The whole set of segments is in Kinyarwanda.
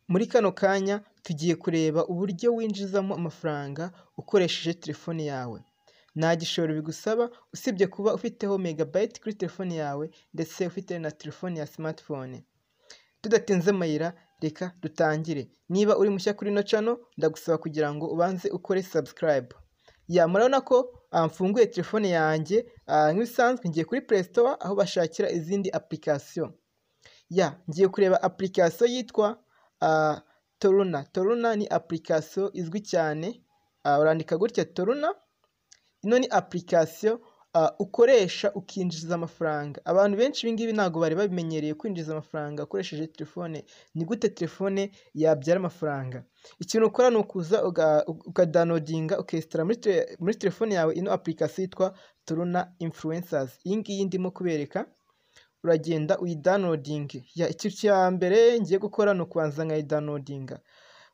Muri kano kanya tugiye kureba uburyo winjizamo amafaranga ukoresheje telefone yawe. Nta gishoro bigusaba usibye kuba ufiteho megabyte kuri telefone yawe ndetse ufite na telefone ya smartphone. Tudatinze mayira reka dutangire. Niba uri mushya kuri ino channel ndagusaba kugira ngo ubanze ukore subscribe. Murabona ko mfunguye telefone yanjye nk'ibisanzwe ngiye kuri Play Store aho bashakira izindi application. Ngiye kureba application yitwa Toruna. Toruna ni application izwi cyane. Urandika gutya Toruna. Ino ni application ukoresha ukinjiza amafaranga. Abantu benshi ibingibi ntago bari babimenyereye kwinjiza amafaranga ukoresheje telefone. Ni gute telefone yabyara amafaranga? Ikintu ukora ni ukuza ukadownloadinga ukesitara muri telefone yawe ino application yitwa Toruna Influencers. Iyi ngiyi ndimo kubereka. Uragenda uyidownloadinge. Icyo cya mbere ngiye gukora ni ukubanza nkayidownloadinga.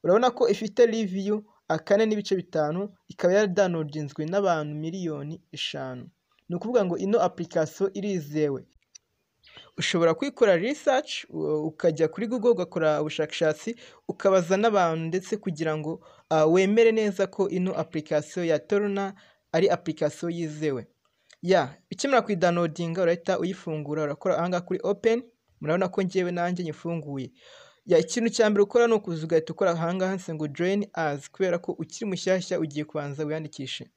Urabona ko ifite review 4.5 ikaba yaradownloadinzwe n'abantu 5,000,000. Ni ukuvuga ngo ino application irizewe. Ushobora kwikora research ukajya kuri Google ugakora ubushakashatsi ukabaza n'abantu ndetse kugira ngo wemere neza ko ino application ya Toruna ari application yizewe. Ukimara kuyidownloadinga urahita uyifungura urakora ahangaha kuri open. Murabona ko ngewe nanjye nyifunguye. Ikintu cya mbere ukora ni ukuza ugahita ukora ahangaha handitse ngo join us kubera ko ukiri mushyashya ugiye kubanza wiyandikishe.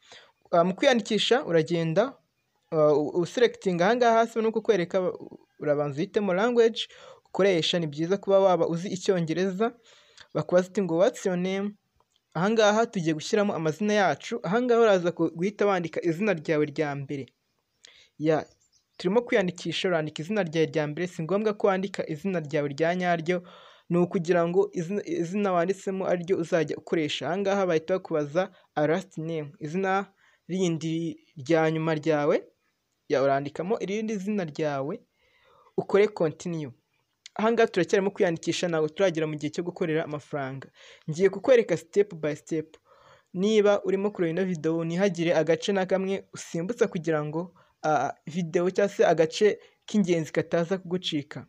Mu kwiyandikisha uragenda uselectinga ahangaha hasi no kukwereka urabanza uhitemo language ukoresha. Ni byiza kuba waba uzi icyongereza. Bakubaza ati ngo what's your name. Ahangaha tugiye gushyiramo amazina yacu. Ahangaha uraza guhita wandika izina ryawe rya mbere. Turimo kwiyandikisha urandika izina ryawe rya mbere. Si ngombwa ko wandika izina ryawe rya nyaryo. Ni ukugira ngo izina wanditsemo ariryo uzajya ukoresha. Ahangaha bahita bakubaza last name, izina rindi rya nyuma ryawe. Urandikamo irindi zina ryawe ukore continue. Ahangaha turacyarimo kwiyandikisha ntabwo turagera mu gihe cyo gukorera amafaranga. Ngiye kukwereka step by step. Niba urimo kureba ino video ntihagire agace na kamwe usimbutsa kugira ngo video cyangwa se agace k'ingenzi kataza kugucika.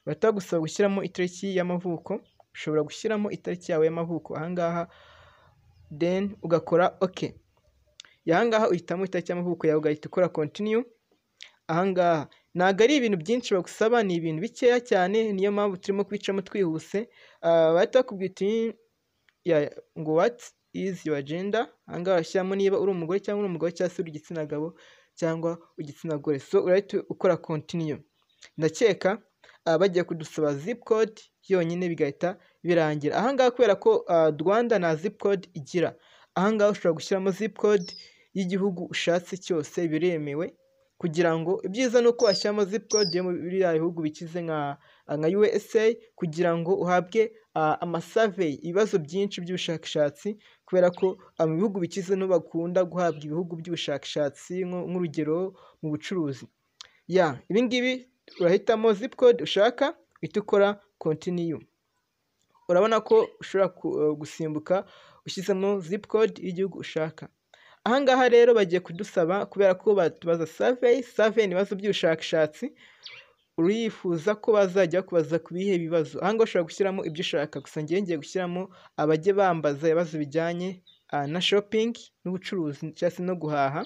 Bahita bagusaba gushyiramo itariki y'amavuko. Ushobora gushyiramo itariki yawe y'amavuko ahangaha then ugakora OK. Ahangaha uhitamo itariki y'amavuko yawe ugahita ukora continue. Ahangaha ntabwo ari ibintu byinshi bagusaba, ni ibintu bikeya cyane, niyo mpamvu turimo kwicamo twihuse. Bahita bakubwira ngo what is your gender. Ahangaha urashyiramo niba uri umugore cyangwa uri umugabo cyangwa se uri igitsina gabo cyangwa igitsina gore. So urahita ukora continue. Ndakeka bagiye kudusaba zip code yonyine bigahita birangira. Ahangaha kubera ko Rwanda nta zip code igira. Ahangaha ushobora gushyiramo zip code y'igihugu ushatse cyose biremewe. Kugira ngo ibyiza ni uko washyiramo zip code yo mu biriya bihugu bikize nka USA kugira ngo uhabwe amasurvey, ibibazo byinshi by'ubushakashatsi, kubera ko mu bihugu bikize no bakunda guhabwa ibihugu by'ubushakashatsi nk'urugero mu bucuruzi. Ibi ngibi urahitamo zip code ushaka uhita ukora continue. Urabona ko ushobora gusimbuka ushyizemo zip code y'igihugu ushaka. Ahangaha rero bagiye kudusaba kubera ko batubaza survey ni ibibazo by'ubushakashatsi. Urifuza ko bazajya kubaza ku bihe bibazo. Ahangaha ushobora gushyiramo ibyo ushaka. Gusa ngiye gushyiramo abajye bambaza ibibazo bijyanye na shopping n'ubucuruzi cyangwa se no guhaha.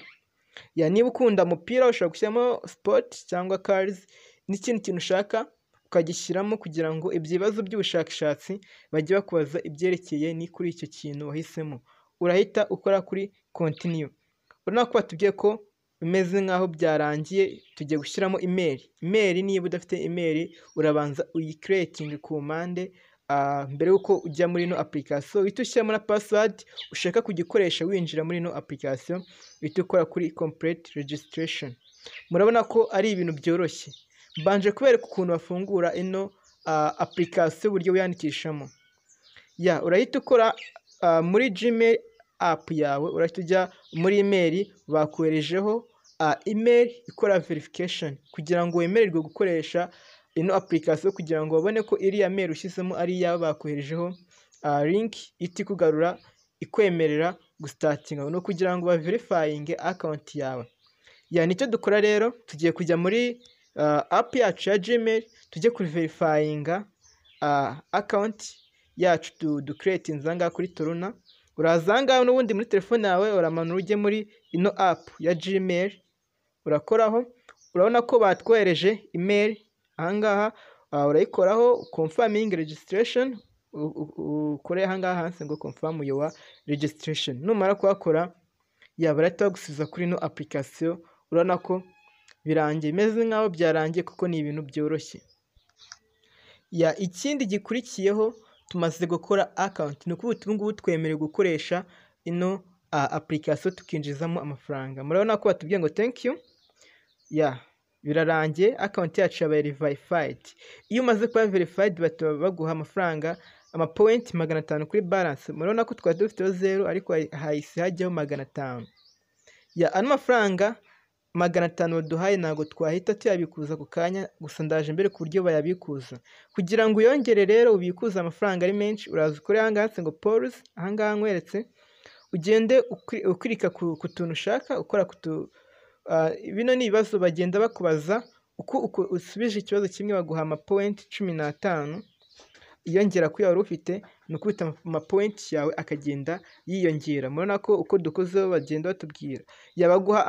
Niba ukunda umupira ushobora gushyiramo sport cyangwa cars n'ikindi kintu ushaka ukagishyiramo kugira ngo ibyo bibazo by'ubushakashatsi bajye bakubaza ibyerekeye ni kuri icyo kintu wahisemo. Urahita ukora kuri continue. Urabona ko batubwiye ko bimeze nk'aho byarangiye. Tugiye gushyiramo email. Niba udafite email urabanza uyicreating ku mpande mbere yuko ujya muri ino application. Uhita ushyiramo na password ushaka kugikoresha winjira muri ino application. Uhita ukora kuri complete registration. Murabona ko ari ibintu byoroshye. Mbanje kubereka ukuntu bafungura ino application uburyo wiyandikishamo. Urahita ukora muri Gmail app yawe. Urahita ujya muri email bakoherejeho email ikora verification kugira ngo wemererwe gukoresha ino application kugira ngo babone ko iriya mail ushyizemo ari iyawe bakoherejeho link iti kugarura ikwemerera gustartinga no kugira ngo baverifyinge account yawe. Nicyo dukora rero. Tugiye kujya muri app yacu ya Gmail tujye kuri verifyinga account yacu ducreatinze ngaha kuri Toruna. Uraza ngaho n'ubundi muri telefone yawe uramanura ujye muri ino app ya Gmail, urakoraho, urabona ko batwohereje email ahangaha, urayikoraho confirming registration, ukore ahangaha hanse ngo confirm your registration. Numara kuhakora barahita bagusubiza kuri ino application. Urabona ko birangiye, bimeze nkaho byarangiye kuko ni ibintu byoroshye. Ikindi gikurikiyeho tumaze gukora account, ni ukuvuga ubu ngubu twemerewe gukoresha ino application tukinjizamo amafaranga. Murabona ko batubwiye ngo thank you. Birarangiye, account yacu yabaye verified. Iyo umaze kuba verified baguha amafaranga point 500 kuri balance. Murabona ko twari dufiteho 0 ariko hahise hajyaho 500. Ano mafaranga 500 baduhaye ntabwo twahita tuyabikuza ku kanya, gusa ndaje mbere ku buryo bayabikuza. Kugira ngo uyongere rero ubikuze amafaranga ari menshi, uraza ukore ahangaha ngo pause, ahangaha nkweretse, ugende ukirika ku tuntu ushaka, ukora bino ni ibibazo bagenda bakubaza, uko usubije ikibazo kimwe baguha point 15. Iyongera ku yawe ufite ni ukubita point yawe akagenda yiyongera. Murabona ko uko dukozeho bagenda batubwira yabaguha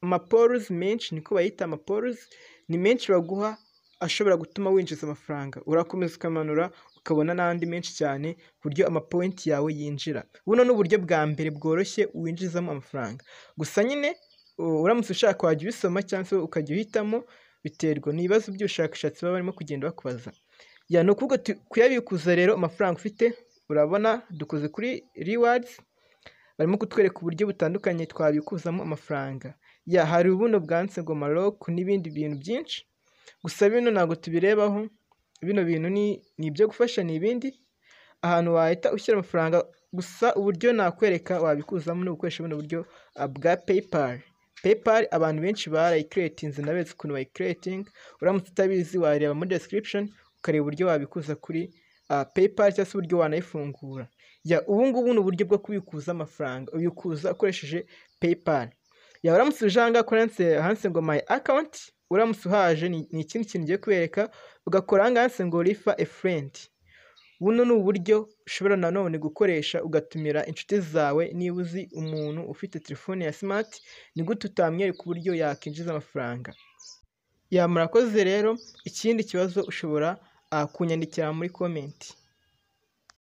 amapores menshi, niko bayita amapores, ni menshi baguha ashobora gutuma winjiza amafaranga. Urakomeza ukamanura ukabona n'andi menshi cyane ku buryo point yawe yinjira. Buno ni uburyo bwa mbere bworoshye winjizamo amafaranga. Gusa nyine uramutse ushaka wajya ubisoma cyangwa se ukajya uhitamo, biterwa n'ibibazo by'ubushakashatsi baba barimo kugenda bakubaza. Ni ukuvuga kuyabikuza rero amafaranga ufite, urabona dukoze kuri rewards, barimo kutwereka uburyo butandukanye twabikuzamo amafaranga. Hari ubuno bwanditse ngo Maroc n'ibindi bintu byinshi, gusa bino ntabwo tubirebaho. Bino bintu ni ibyo gufasha, ni ibindi ahantu wahita ushyira amafaranga. Gusa uburyo nakwereka wabikuzamo ni ugukoresha buno buryo bwa PayPal. Abantu benshi barayicreatinze, nabetse ukuntu bayicreating. Uramutse utabizi wareba muri description ukareba uburyo wabikuza kuri PayPal cyangwa se uburyo wanayifungura. Ubu ngubu ni uburyo bwo kubikuza amafaranga, ubikuza ukoresheje PayPal. Uramutse uje ahangaha handitse ngo my account, uramutse uhaje ni ikindi kintu ngiye kubereka, ugakora ahangaha handitse ngo refer a friend. Buno ni uburyo ushobora nanone gukoresha ugatumira inshuti zawe. Niba uzi umuntu ufite telefone ya smart, ni gute utamwereka uburyo yakinjiza amafaranga. Murakoze rero, ikindi kibazo ushobora kunyandikira muri comment.